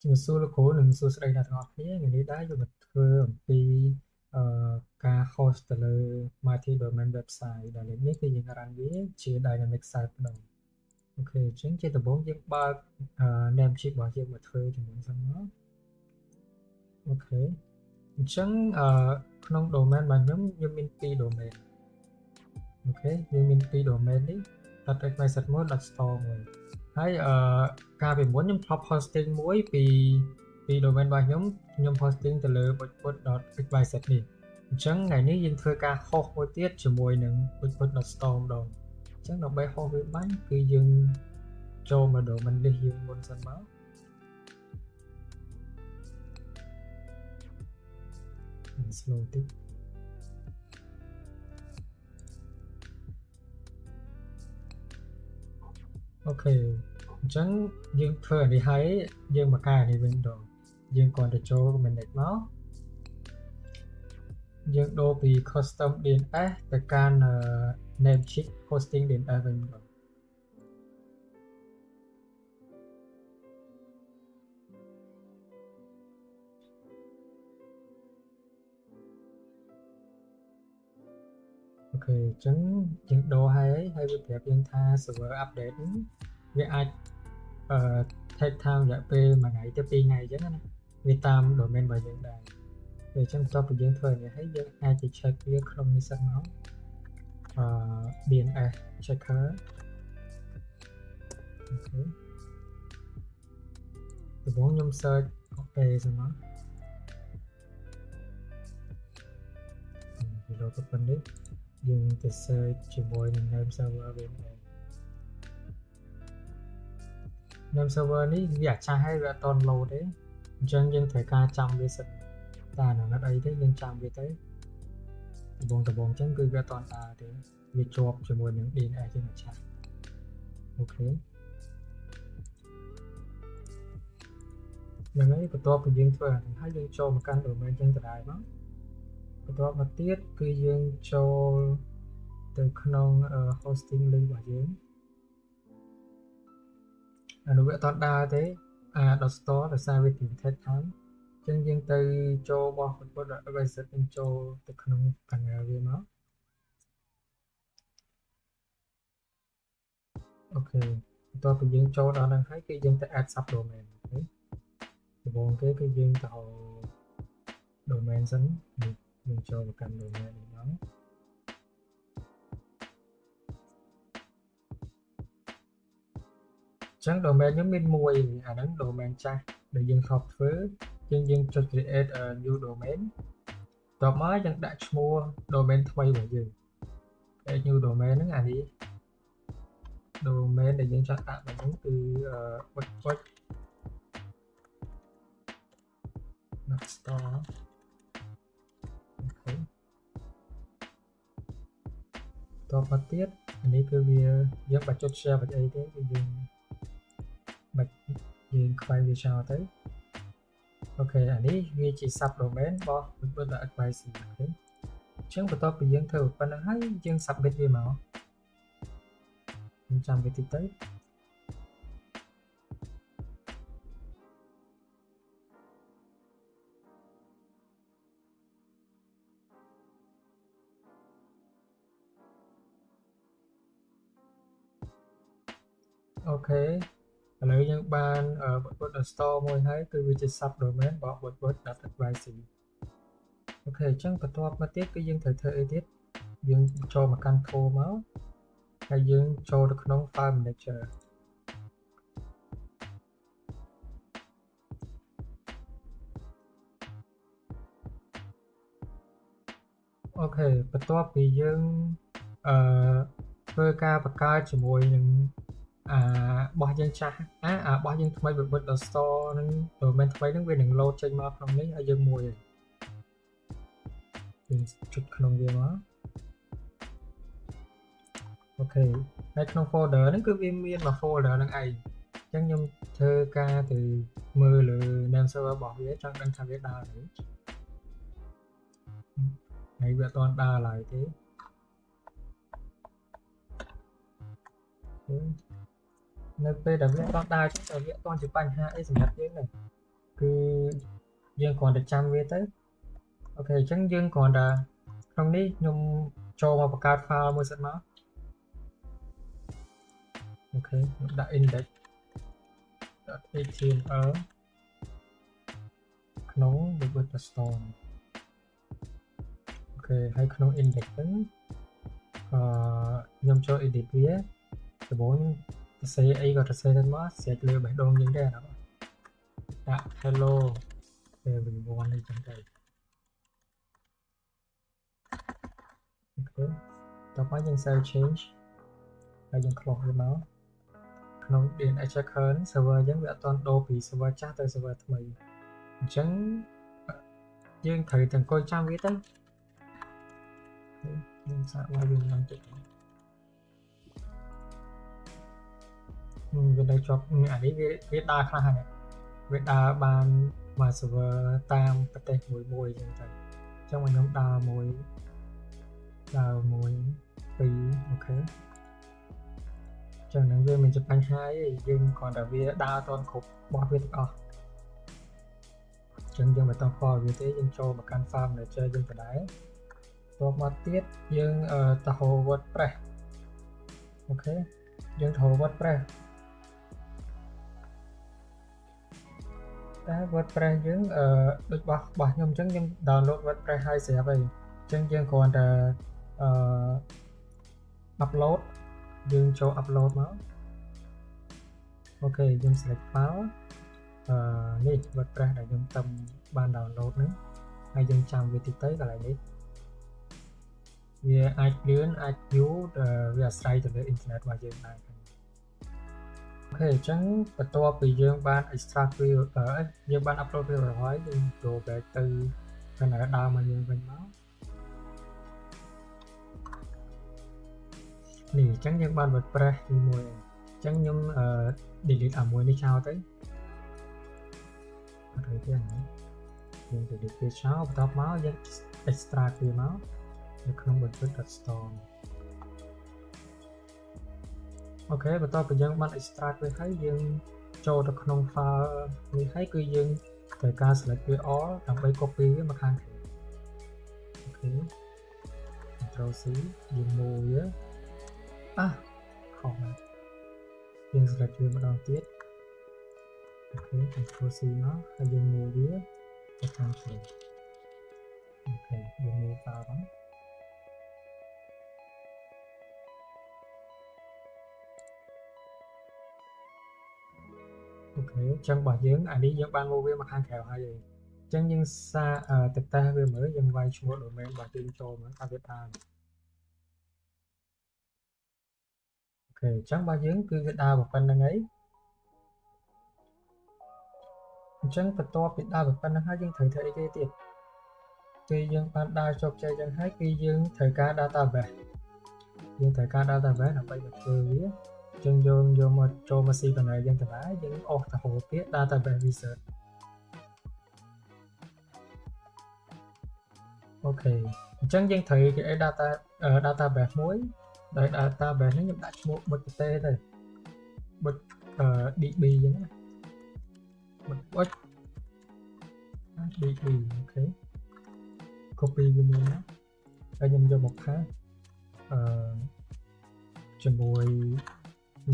ជំរាបសួរលោកគ្រូនិងសួស្តីអ្នកទាំងអស់គ្នាថ្ងៃនេះដែរយកមកធ្វើអំពីការ host ទៅលើ multi domain website ដែលលេខនេះគឺយើងរ៉ាន់វាជា dynamic site ម្ដងអូខេអញ្ចឹងជាដំបូងយើងបើកNamecheap របស់យើងមកធ្វើជាមួយសិនមកអូខេអញ្ចឹងក្នុង domain របស់ខ្ញុំយើងមាន2 domain អូខេយើងមាន2 domain នេះ .xyz1.store មួយហើយការពីមុនខ្ញុំធ្លាប់ hosting មួយពី domain របស់ខ្ញុំ hosting ទៅលើ botbot.xyz នេះអញ្ចឹងថ្ងៃនេះយើងធ្វើការ host មួយទៀតជាមួយនឹង botbot.store ម្ដងអញ្ចឹងដើម្បី host វាបានគឺយើងចូលមក domain list យើងមុនសិនមក slow តិចអូខេអញ្ចឹងយើងធ្វើអានេះហើយយើងមកកែអានេះវិញម្ដងយើងគ្រាន់តែចូល manage មកយើងដូរពី custom DNS ទៅកាន់ Namecheap hosting DNS វិញម្ដងអូខេអញ្ចឹងយើងដូរហើយវាប្រាប់យើងថា server update វាអាចtake time រយៈពេល1ថ្ងៃទៅ2ថ្ងៃអញ្ចឹងណាវាតាម domain របស់យើងដែរអញ្ចឹងបន្ទាប់ពីយើងធ្វើនេះហើយយើងអាចទៅ check វាក្នុងនេះសិនមកDNS checker អូខេដំបូងខ្ញុំ search អូខេសិនមកពីលោកទៅប៉ុណ្នេះយើងទៅ search ជាមួយនឹង name server វិញដែរ name server នេះវាអាចចាស់ហើយវាអត់ត load ទេអញ្ចឹងយើងត្រូវការចាំវាសិនតែអានោះអីទេយើងចាំវាទៅដំបូងអញ្ចឹងគឺវាអត់តដើរទេវាជាប់ជាមួយនឹង DNS ជាម្ចាស់អូខេយ៉ាងនេះបន្ទាប់ពីយើងធ្វើអានេះហើយយើងចូលមកកាន់ domain ចឹងដដែលមកបន្ទាប់មកទៀតគឺយើងចូលទៅក្នុង hosting link របស់យើងអានោះវាអត់ដើរទេ.store ដោយសារវា take time អញ្ចឹងយើងទៅចូលរបស់ .xyz យើងចូលទៅក្នុង panel វាមកអូខេបន្ទាប់ពីយើងចូលដល់ហ្នឹងហើយគឺយើងទៅ add subdomain អូខេដំបូងគេគឺយើងទៅ domain សិនយើងចូលមកកាន់ domain នេះមកចឹង domain ខ្ញុំមានមួយអាហ្នឹង domain ចាស់ដែលយើងធ្លាប់ធ្វើយើងចុច create a new domain តបមកយើងដាក់ឈ្មោះ domain ថ្មីរបស់យើង create new domain ហ្នឹងអានេះ domain ដែលយើងចង់ដាក់ហ្នឹងគឺ botbot.store អូខេតបមកទៀតអានេះគឺវាយើងបាច់ចុច share បាច់អីទេគឺយើងបាច់យើងខ្វែងវាចោលទៅអូខេអានេះវាជា subdomain របស់ botbot.advice អូខេអញ្ចឹងបន្ទាប់ពីយើងធ្វើប៉ុណ្ណឹងហើយយើង submit វាមកខ្ញុំចាំវាតិចទៅអូខេឥឡូវយើងបាន botbot.store មួយហើយគឺវាជា subdomain របស់ botbot.advice អូខេអញ្ចឹងបន្ទាប់មកទៀតគឺយើងត្រូវធ្វើអីទៀតយើងចូលមកកាន់ tool មកហើយយើងចូលទៅក្នុង file manager អូខេបន្ទាប់ពីយើងធ្វើការបង្កើតជាមួយនឹងបោះយើងចាស់បោះយើងថ្មី botbot.store ហ្នឹង domain ថ្មីហ្នឹងវានឹង load ចេញមកក្នុងនេះហើយយើងមួយយើងចុចក្នុងវាមកអូខេហើយក្នុង folder ហ្នឹងគឺវាមានមួយ folder ហ្នឹងឯងអញ្ចឹងខ្ញុំធ្វើការទៅមើលលើ name server របស់វាចង់ដឹងថាវាដើរទេហើយវាអត់ទាន់ដើរឡើយទេនៅពេលដែលវាអត់ដើរចឹងតែវាអត់ទាន់ជាបញ្ហាអីសម្រាប់យើងទេ គឺយើងគ្រាន់តែចាំវាទៅអូខេអញ្ចឹងយើងគ្រាន់តែក្នុងនេះខ្ញុំចូលមកបង្កើត file មួយសិនមកអូខេខ្ញុំដាក់ index.html ក្នុង web.storm អូខេហើយក្នុង index ហ្នឹងខ្ញុំចូល edit វាដំបូងសរសេរអីក៏សរសេរទៅមកស្រេចលើបេះដូងយើងដែរណាដាក់ hello everyone នេះចឹងទៅអូខេតោះមកយើង save change ហើយយើង close វាមកក្នុង DNS checker server យើងវាអត់ទាន់ដូរពី server ចាស់ទៅ server ថ្មីអញ្ចឹងយើងត្រូវតែអង្គុយចាំវាទៅខ្ញុំសាកវាយើងឡើងចិត្តវានៅជាប់អានេះវាដើរខ្លះហើយវាដើរបានមក server តាមប្រទេសមួយអញ្ចឹងទៅអញ្ចឹងខ្ញុំដើរមួយពីរអូខេចឹងនឹងវាមានជាបញ្ហាអីយើងគ្រាន់តែវាដើរអត់ទាន់គ្រប់របស់វាទាំងអស់ចឹងយើងមិនต้องខលវាទេយើងចូលមកកាន់ file manager យើងក៏ដែរតបមកទៀតយើងទៅ WordPress អូខេយើងទៅ WordPress តែ WordPress យើងដូចរបស់ខ្ញុំអញ្ចឹងខ្ញុំ download WordPress ហើយស្រាប់ហើយអញ្ចឹងយើងគ្រាន់តែupload យើងចូល upload មកអូខេយើង select file នេះ WordPress ដែលខ្ញុំតាមបាន download ហ្នឹងហើយយើងចាំវាតិចទៅកន្លែងនេះវាអាចលឿនអាចយូរវាអាស្រ័យទៅលើ internet របស់យើងដែរអូខេអញ្ចឹងបន្ទាប់ពីយើងបាន extract វាយើងបាន upload វាហើយយើង go back ទៅកណ្ដាលដើមមកយើងវិញមកនេះអញ្ចឹងយើងបាន WordPress មួយអញ្ចឹងខ្ញុំ delete អាមួយនេះចោលទៅអត់ទេហ្នឹងយើង delete វាចោលបន្ទាប់មកយើង extract វាមកនៅក្នុង web.storm អូខេបន្ទាប់ពីយើងបាន extract វាហើយយើងចូលទៅក្នុង file នេះហើយគឺយើងត្រូវការ select វា all ដើម្បី copy វាមកខាងក្រៅអូខេ Ctrl C យើង move វាខុសហើយយើង select វាម្ដងទៀតអូខេ Ctrl C មកហើយយើង move វាទៅខាងក្រៅអូខេយើង move file មកអូខេអញ្ចឹងរបស់យើងអានេះយើងបានមកវាមកខាងក្រៅហើយអញ្ចឹងយើងសារទៅតេស្តវាមើលយើងវាយឈ្មោះ domain របស់យើងចូលមើលថាវាបានអូខេអញ្ចឹងរបស់យើងគឺវាដើរប៉ុណ្្នឹងហើយអញ្ចឹងបន្ទាប់ពីដើរប៉ុណ្្នឹងហើយយើងត្រូវធ្វើអីគេទៀតពេលយើងបានដើរជោគជ័យចឹងហើយគឺយើងត្រូវការ database ដើម្បីមកធ្វើវាយើងយកមកចូលមក cPanel យើងទៅដែរយើងអស់ទៅហៅពាក្យ database wizard អូខេអញ្ចឹងយើងត្រូវ create database មួយដោយ database នេះខ្ញុំដាក់ឈ្មោះបុតទេទៅបុតdb អញ្ចឹងណាបុត db អូខេ copy វាមកហើយខ្ញុំយកមកផាសជាមួយ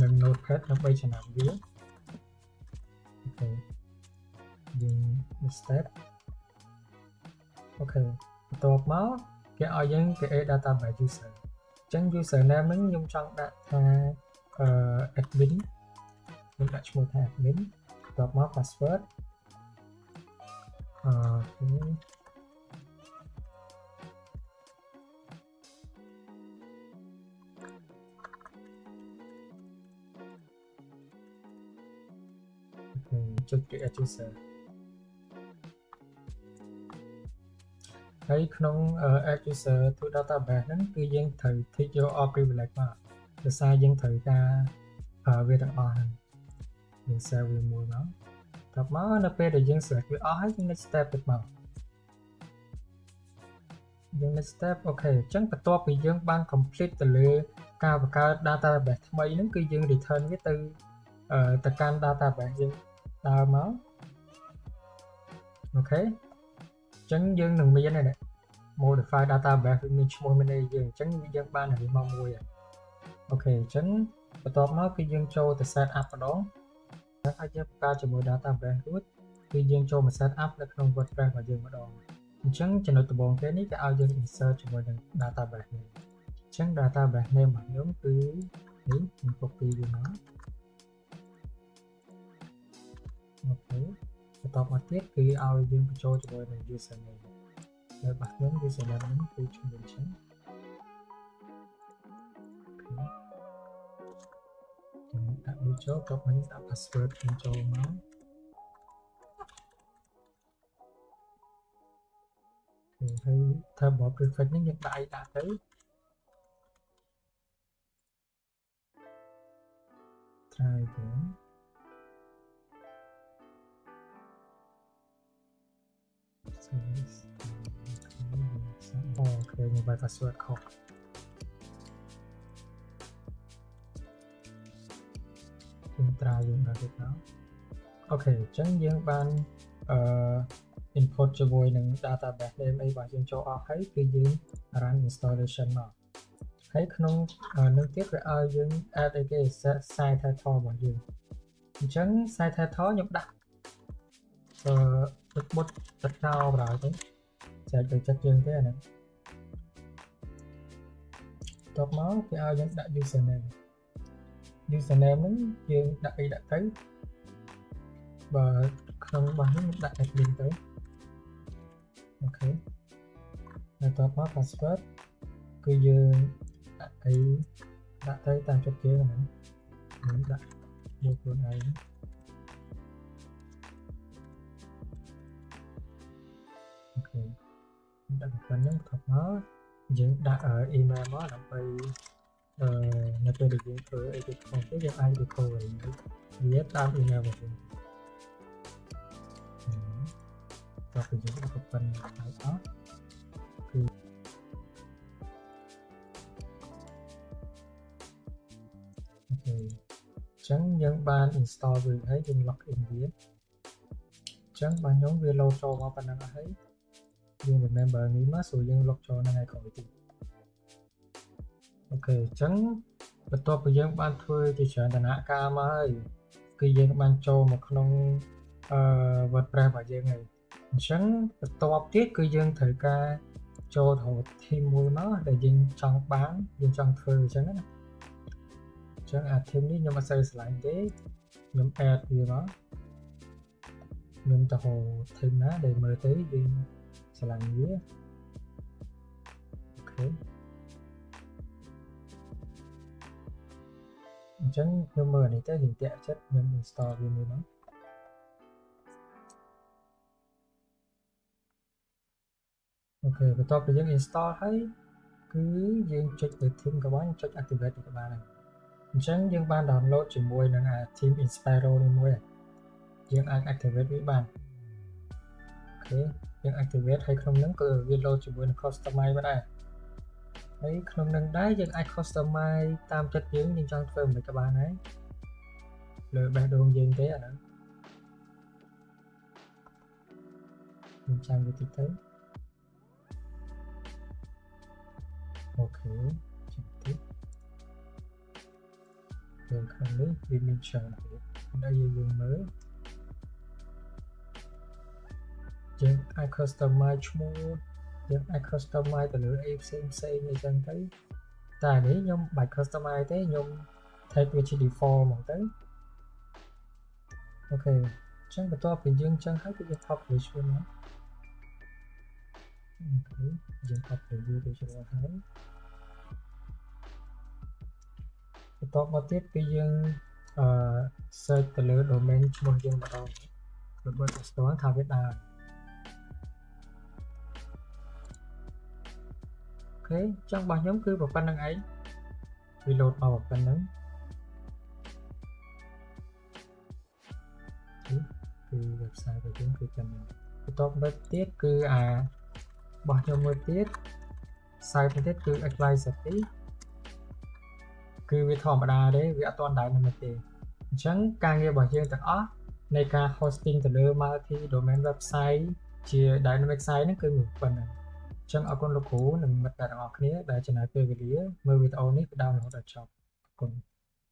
នឹង notepad ដើម្បីចំណាំវាអូខេយើង step អូខេបន្ទាប់មកគេឲ្យយើង create database user អញ្ចឹង username ហ្នឹងខ្ញុំចង់ដាក់ថាadmin ខ្ញុំដាក់ឈ្មោះថា admin បន្ទាប់មក password ចុច create user ហើយក្នុង add user to database ហ្នឹងគឺយើងត្រូវ tick យក all privilege មកដោយសារយើងត្រូវការវាទាំងអស់ហ្នឹងយើង save វាមួយមកតបមកនៅពេលដែលយើង select វាអស់ហើយយើង next step ទៀតមកយើង next step អូខេអញ្ចឹងបន្ទាប់ពីយើងបាន complete ទៅលើការបង្កើត database ថ្មីហ្នឹងគឺយើង return វាទៅកាន់ database យើងដើរមក ok ចឹងយើងនឹងមាននេះ modify database មានឈ្មោះមានអីយើងចឹងយើងបានតែមកមួយអូខេចឹងបន្ទាប់មកគឺយើងចូលទៅ set up ម្ដងហើយអាចយើងបង្កើតជាមួយ database រួចគឺយើងចូលមក set up នៅក្នុង WordPress របស់យើងម្ដងអញ្ចឹងចំណុចដំបូងគេនេះគេឲ្យយើង insert ជាមួយនឹង database នេះអញ្ចឹង database name របស់ខ្ញុំគឺនេះខ្ញុំ copy វាមកអូខេបន្ទាប់មកទៀតគឺឲ្យយើងបញ្ចូលជាមួយនឹង username ហើយរបស់ខ្ញុំ username នេះគឺឈ្មោះអញ្ចឹងដាក់វាចូលក៏មិនដាក់ password ខ្ញុំចូលមកហើយថាបប prefix នេះយើងដាក់អីដាក់ទៅ try ទៅ service អូខេខ្ញុំបាយ password ខុសខ្ញុំត្រាយយើងដល់ទៀតមកអូខេអញ្ចឹងយើងបានinput ជាមួយនឹង database name អីរបស់យើងចូលអស់ហើយគឺយើង run installation មកហើយក្នុងនឹងទៀតវាឲ្យយើង add អីគេ site title របស់យើងអញ្ចឹង site title ខ្ញុំដាក់ទឹកបុតទឹកចោលបណ្ដោយទៅចែកទៅចិត្តយើងទេអាហ្នឹងតបមកគេឲ្យយើងដាក់ username ហ្នឹងយើងដាក់អីដាក់ទៅបើក្នុងរបស់នេះដាក់ admin ទៅអូខេហើយតបមក password គឺយើងដាក់អីដាក់ទៅតាមចិត្តយើងហ្នឹងយើងដាក់យកខ្លួនឯងអូខេដាក់ប៉ុណ្្នឹងថប់មកយើងដាក់ email មកដើម្បីនៅពេលដែលយើងធ្វើអីទៅក្នុងទៅយើងអាច recovery វាតាម email របស់យើងតោះគឺយើងដាក់ប៉ុណ្្នឹងហើយអស់គឺអូខេអញ្ចឹងយើងបាន install វាហើយយើង log in វាអញ្ចឹងបើខ្ញុំវា load ចូលមកប៉ុណ្្នឹងអស់ហើយយើង remember នេះមកស្រួលយើង log ចូលនៅថ្ងៃក្រោយទៀតអូខេអញ្ចឹងបន្ទាប់ពីយើងបានធ្វើជាច្រើនដំណាក់កាលមកហើយគឺយើងបានចូលមកក្នុងWordPress របស់យើងហើយអញ្ចឹងបន្ទាប់ទៀតគឺយើងត្រូវការចូលទៅ theme មួយមកដែលយើងចង់បានយើងចង់ធ្វើអញ្ចឹងណាអញ្ចឹងអា theme នេះខ្ញុំអត់សូវឆ្លាញ់ទេខ្ញុំ add វាមកខ្ញុំទៅ theme ណាដែលមើលទៅយើងឆ្លាញ់វាអូខេអញ្ចឹងខ្ញុំមើលនេះទៅយើងតាក់ចិត្តខ្ញុំ install វាមួយមកអូខេបន្ទាប់ពីយើង install ហើយគឺយើងចុចទៅ theme ក៏បានចុច activate ក៏បានដែរអញ្ចឹងយើងបាន download ជាមួយនឹង theme Inspiro នេះមួយយើងអាច activate វាបានអូខេយើង activate ហើយក្នុងហ្នឹងគឺវា load ជាមួយនឹង customize បានដែរហើយក្នុងនឹងដែរយើងអាច customize តាមចិត្តយើងចង់ធ្វើមិនក៏បានដែរលើបេះដូងយើងទេអាហ្នឹងខ្ញុំចាំវាតិចទៅអូខេចាំតិចយើងក្នុងនេះវាមានច្រើនទៀតដែលយើងមើលយើងអាច customize ឈ្មោះយើងអាច customize ទៅលើអីផ្សេងអីចឹងទៅតែនេះខ្ញុំបាច់ customize ទេខ្ញុំ take វាជា default ហ្មងទៅអូខេអញ្ចឹងបន្ទាប់ពីយើងចឹងហើយគឺយើង publish វាមកអូខេយើង publish វាទៅចូលហើយបន្ទាប់មកទៀតគឺយើងsearch ទៅលើ domain ឈ្មោះយើងម្ដងដើម្បីស្គាល់ថាវាដើរអូខេអញ្ចឹងរបស់ខ្ញុំគឺប៉ុណ្្នឹងឯងវា load មកប៉ុណ្្នឹងគឺ website របស់យើងគឺប៉ុណ្្នឹងបន្ទាប់មកទៀតគឺរបស់ខ្ញុំមួយទៀត site មួយទៀតគឺ Advice City គឺវាធម្មតាទេវាអត់ទាន់ dynamic ទេអញ្ចឹងការងាររបស់យើងទាំងអស់នៃការ hosting ទៅលើ multi domain website ជា dynamic site ហ្នឹងគឺមានប៉ុណ្ណឹងអញ្ចឹងអរគុណលោកគ្រូនិងមិត្តភក្តិទាំងអស់គ្នាដែលចំណាយពេលវេលាមើលវីដេអូនេះពីដើមរហូតដល់ចប់អរគុណ